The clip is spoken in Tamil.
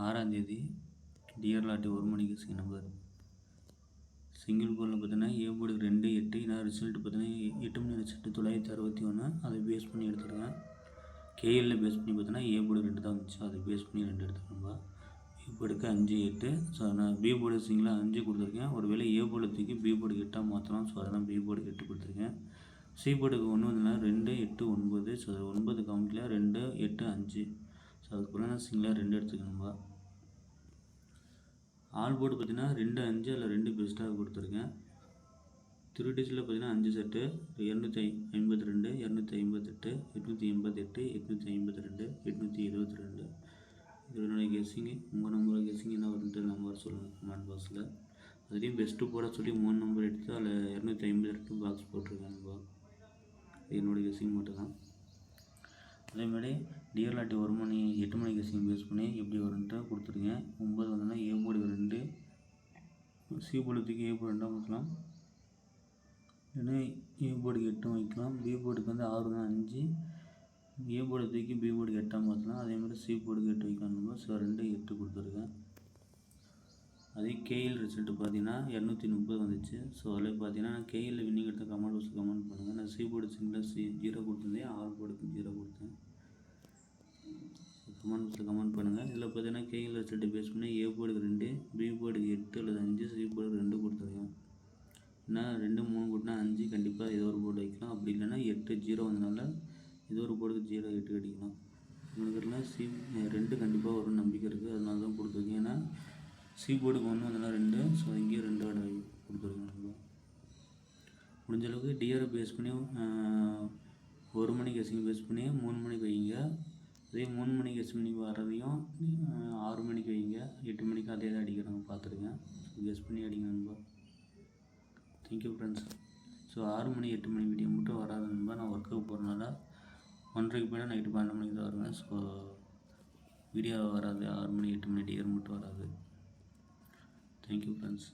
6ஆம் தேதி டிஆர் லாட்டு 1 மணிக்கு கெஸ்ஸிங் நம்பர். சிங்கிள் போர்டில் பார்த்தீங்கன்னா ஏ போர்டுக்கு 2 8. ஏன்னா ரிசல்ட் பார்த்தீங்கன்னா 8 மணி ரிசல்ட்டு 961. அதை பேஸ் பண்ணி எடுத்துருக்கேன். கேஎல்ல பேஸ் பண்ணி பார்த்தீங்கன்னா ஏ போர்டு 2 தான் வந்துச்சு. அதை பேஸ் பண்ணி 2 எடுத்துக்கணும்பா. பி போர்டுக்கு 5 8. ஸோ நான் பி போர்டு சிங்கிளாக 5 கொடுத்துருக்கேன். ஒரு வேளை ஏ போர்டு தூக்கி பி போர்டுக்கு 8ஆக மாற்றலாம். ஸோ அதெல்லாம் பி போர்டுக்கு 8 கொடுத்துருக்கேன். சி போர்டுக்கு 1 வந்ததுன்னா 2 8 9. ஸோ அது 9 காமிக்கல. 2 8 5. ஸோ அதுக்குள்ள நான் சிங்கிளாக 2 எடுத்துக்கணும்பா. ஆல் போர்டு பார்த்தீங்கன்னா 2 5 அதில் 2 பெஸ்ட்டாக கொடுத்துருக்கேன். 3 டிஜிட்டில் பார்த்தீங்கன்னா 5 செட்டு 252 258 888 852 822. இது என்னுடைய கெஸ்ஸிங்கு. உங்கள் நம்பரை கெஸ்ஸிங் என்ன வருதுன்ட்டு நம்பர் சொல்லுங்கள் கமெண்ட் பாக்ஸில். அதுலேயும் பெஸ்ட்டு போட சொல்லி 3 நம்பர் எடுத்து அதில் 252 பாக்ஸ் போட்டிருக்கேன்ப்பா. என்னோடய கெஸ்ஸிங் மட்டும்தான். அதேமாதிரி டிஆர் லாட்டு 1 மணி 8 மணி கெஸ்ஸிங் பேஸ் பண்ணி எப்படி வரும்ன்ட்டு கொடுத்துருக்கேன். 9 வந்தோன்னா ஏ போர்டுக்கு 2, சி போர்டு தூக்கி ஏ போர்டு 2ஆக மாற்றலாம். இல்லைன்னா ஏ போர்டுக்கு 8 வைக்கலாம். பி போர்டுக்கு வந்து 6 தான் 5. ஏ போர்டு தூக்கி பி போர்டுக்கு 8ஆக மாற்றலாம். அதேமாதிரி சி போர்டுக்கு 8 வைக்கலாம். ஸோ 2 8 கொடுத்துருக்கேன். அதே கேஎல் ரிசல்ட்டு பார்த்தீங்கன்னா 230 வந்துச்சு. ஸோ அதில் பார்த்தீங்கன்னா நான் கேஎல்ல வின்னிங் எடுத்த கமெண்ட் பாக்ஸில் கமெண்ட் பண்ணுங்கள். நான் சி போர்டு சிங்கிளாக 0 கொடுத்துருந்தேன். ஆல் போர்டுக்கு 0 கொடுத்தேன். கமெண்ட் பாக்ஸில் கமெண்ட் பண்ணுங்கள். இதில் பார்த்தீங்கன்னா கேஎல் ரிசல்ட்டு பேஸ் பண்ணி ஏ போர்டுக்கு 2, பி போர்டுக்கு 8 அல்லது 5, சி போர்டுக்கு 2 கொடுத்துருக்கேன். ஏன்னா 2 3 கூட்டினா 5 கண்டிப்பாக ஏதோ ஒரு போர்டு வைக்கலாம். அப்படி இல்லைன்னா 8 0 வந்தனால ஏதோ ஒரு போர்டுக்கு 0 8 அடிக்கலாம். உங்களுக்கு சி 2 கண்டிப்பாக வரும் நம்பிக்கை இருக்குது. அதனால தான் கொடுத்துருக்கேன். ஏன்னா சி போர்டுக்கு 1 வந்தனா 2. ஸோ இங்கேயும் 2 கொடுத்துருக்கேன். நம்ம முடிஞ்சளவுக்கு டிஆரை பேஸ் பண்ணி 1 மணி கெஸ்ஸிங் பேஸ் பண்ணி 3 மணிக்கு வைங்க. அதே 3 மணி கெஸ் பண்ணி வரதையும் 6 மணிக்கு வைங்க. 8 மணிக்கு அதே தான் அடிக்கிறாங்க பார்த்துருங்க. கெஸ் பண்ணி அடிங்க நண்பா. Thank you friends. ஸோ 6 மணி 8 மணி வீடியோ மட்டும் வராது நண்பா. நான் ஒர்க்குக்கு போகிறனால 1:30க்கு போய்னா நைட்டு 12 மணிக்கு தான் வருவேன். ஸோ வீடியோ வராது. 6 மணி 8 மணி டிஆர் மட்டும் வராது. Thank you friends.